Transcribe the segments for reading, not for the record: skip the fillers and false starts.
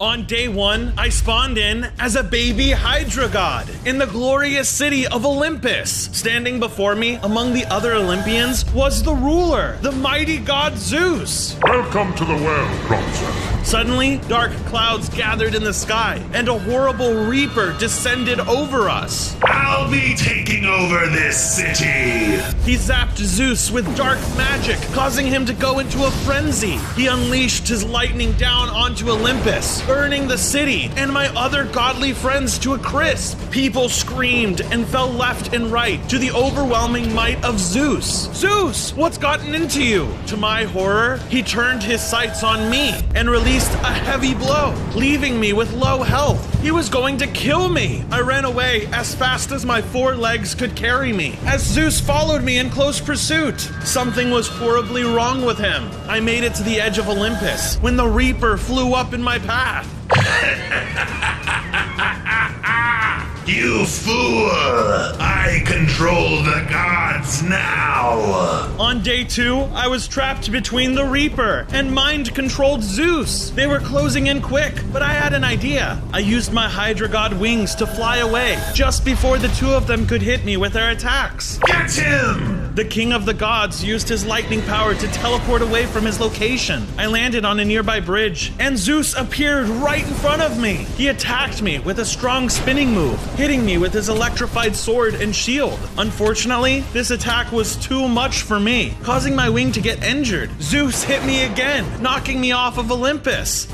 On day 1, I spawned in as a baby hydra god in the glorious city of Olympus. Standing before me among the other Olympians was the ruler, the mighty god Zeus. Welcome to the world, Bronzer. Suddenly, dark clouds gathered in the sky, and a horrible reaper descended over us. I'll be taking over this city. He zapped Zeus with dark magic, causing him to go into a frenzy. He unleashed his lightning down onto Olympus, burning the city and my other godly friends to a crisp. People screamed and fell left and right to the overwhelming might of Zeus. Zeus, what's gotten into you? To my horror, he turned his sights on me and released a heavy blow, leaving me with low health. He was going to kill me. I ran away as fast as my 4 legs could carry me, as Zeus followed me in close pursuit. Something was horribly wrong with him. I made it to the edge of Olympus when the Reaper flew up in my path. You fool! I control the gods now! On day 2, I was trapped between the Reaper and mind-controlled Zeus. They were closing in quick, but I had an idea. I used my Hydra God wings to fly away, just before the 2 of them could hit me with their attacks. Get him! The king of the gods used his lightning power to teleport away from his location. I landed on a nearby bridge, and Zeus appeared right in front of me. He attacked me with a strong spinning move, hitting me with his electrified sword and shield. Unfortunately, this attack was too much for me, causing my wing to get injured. Zeus hit me again, knocking me off of Olympus.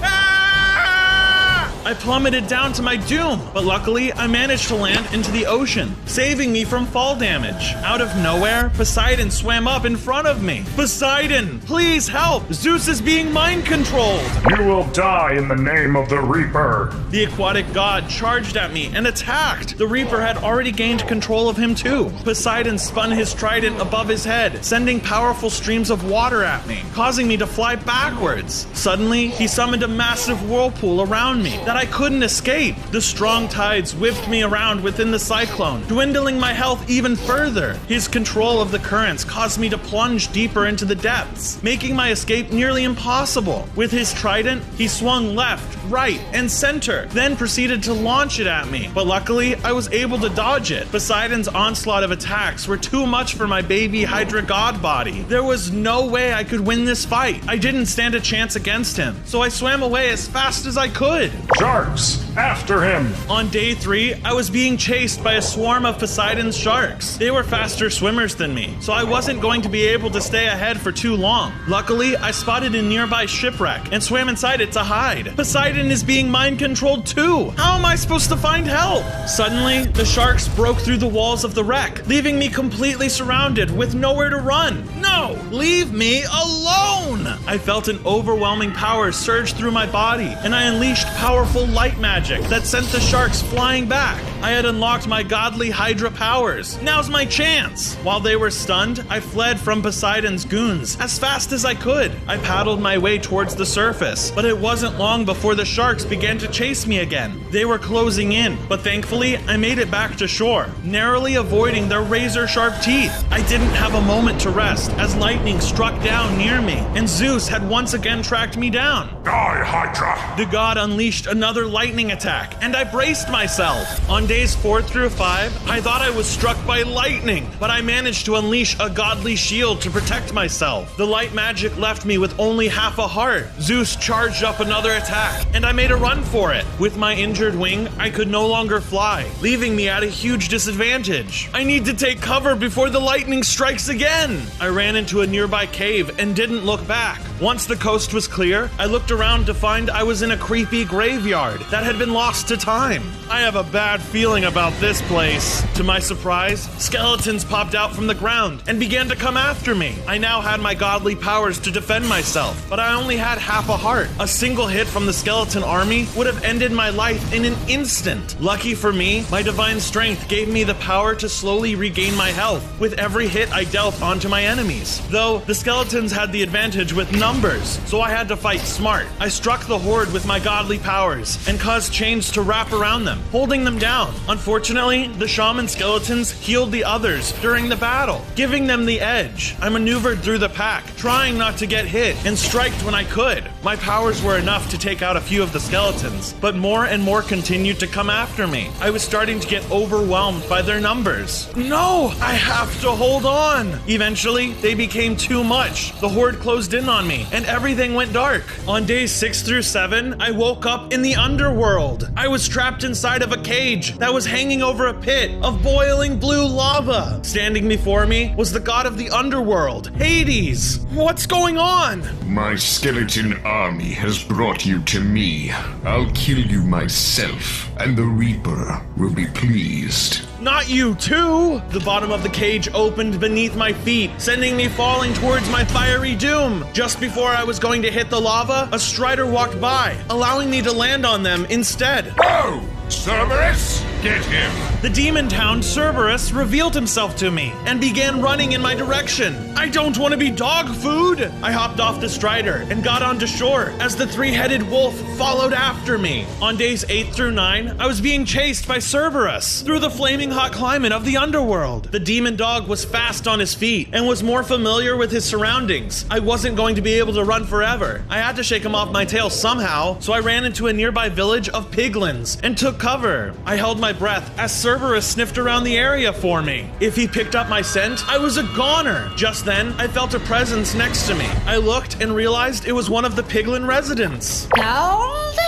I plummeted down to my doom, but luckily I managed to land into the ocean, saving me from fall damage. Out of nowhere, Poseidon swam up in front of me. Poseidon, please help! Zeus is being mind-controlled! You will die in the name of the Reaper. The aquatic god charged at me and attacked. The Reaper had already gained control of him too. Poseidon spun his trident above his head, sending powerful streams of water at me, causing me to fly backwards. Suddenly, he summoned a massive whirlpool around me that I couldn't escape. The strong tides whipped me around within the cyclone, dwindling my health even further. His control of the currents caused me to plunge deeper into the depths, making my escape nearly impossible. With his trident, he swung left, right, and center, then proceeded to launch it at me. But luckily, I was able to dodge it. Poseidon's onslaught of attacks were too much for my baby Hydra god body. There was no way I could win this fight. I didn't stand a chance against him, so I swam away as fast as I could. Sharks, after him! On day 3, I was being chased by a swarm of Poseidon's sharks. They were faster swimmers than me, so I wasn't going to be able to stay ahead for too long. Luckily, I spotted a nearby shipwreck and swam inside it to hide. Poseidon is being mind-controlled too! How am I supposed to find help? Suddenly, the sharks broke through the walls of the wreck, leaving me completely surrounded with nowhere to run. No! Leave me alone! I felt an overwhelming power surge through my body, and I unleashed powerful light magic that sent the sharks flying back. I had unlocked my godly Hydra powers. Now's my chance! While they were stunned, I fled from Poseidon's goons as fast as I could. I paddled my way towards the surface, but it wasn't long before the sharks began to chase me again. They were closing in, but thankfully, I made it back to shore, narrowly avoiding their razor-sharp teeth. I didn't have a moment to rest as lightning struck down near me, and Zeus had once again tracked me down. Die, Hydra! The god unleashed another lightning attack, and I braced myself. On days 4 through 5, I thought I was struck by lightning, but I managed to unleash a godly shield to protect myself. The light magic left me with only half a heart. Zeus charged up another attack, and I made a run for it. With my injured wing, I could no longer fly, leaving me at a huge disadvantage. I need to take cover before the lightning strikes again. I ran into a nearby cave and didn't look back. Once the coast was clear, I looked around to find I was in a creepy graveyard that had been lost to time. I have a bad feeling about this place. To my surprise, skeletons popped out from the ground and began to come after me. I now had my godly powers to defend myself, but I only had half a heart. A single hit from the skeleton army would have ended my life in an instant. Lucky for me, my divine strength gave me the power to slowly regain my health with every hit I dealt onto my enemies. Though the skeletons had the advantage with numbers, so I had to fight smart. I struck the horde with my godly powers and caused chains to wrap around them, holding them down. down. Unfortunately, the shaman skeletons healed the others during the battle, giving them the edge. I maneuvered through the pack, trying not to get hit, and striked when I could. My powers were enough to take out a few of the skeletons, but more and more continued to come after me. I was starting to get overwhelmed by their numbers. No, I have to hold on. Eventually, they became too much. The horde closed in on me, and everything went dark. On days 6 through 7, I woke up in the underworld. I was trapped inside of a cage that was hanging over a pit of boiling blue lava. Standing before me was the god of the underworld, Hades. What's going on? My skeleton army has brought you to me. I'll kill you myself, and the Reaper will be pleased. Not you too! The bottom of the cage opened beneath my feet, sending me falling towards my fiery doom. Just before I was going to hit the lava, a strider walked by, allowing me to land on them instead. Oh! Cerberus, get him! The demon-town Cerberus revealed himself to me and began running in my direction. I don't want to be dog food! I hopped off the strider and got onto shore as the three-headed wolf followed after me. On days 8 through 9, I was being chased by Cerberus through the flaming hot climate of the underworld. The demon dog was fast on his feet and was more familiar with his surroundings. I wasn't going to be able to run forever. I had to shake him off my tail somehow, so I ran into a nearby village of piglins and took cover. I held my breath as Cerberus sniffed around the area for me. If he picked up my scent, I was a goner. Just then, I felt a presence next to me. I looked and realized it was one of the piglin residents. Gold?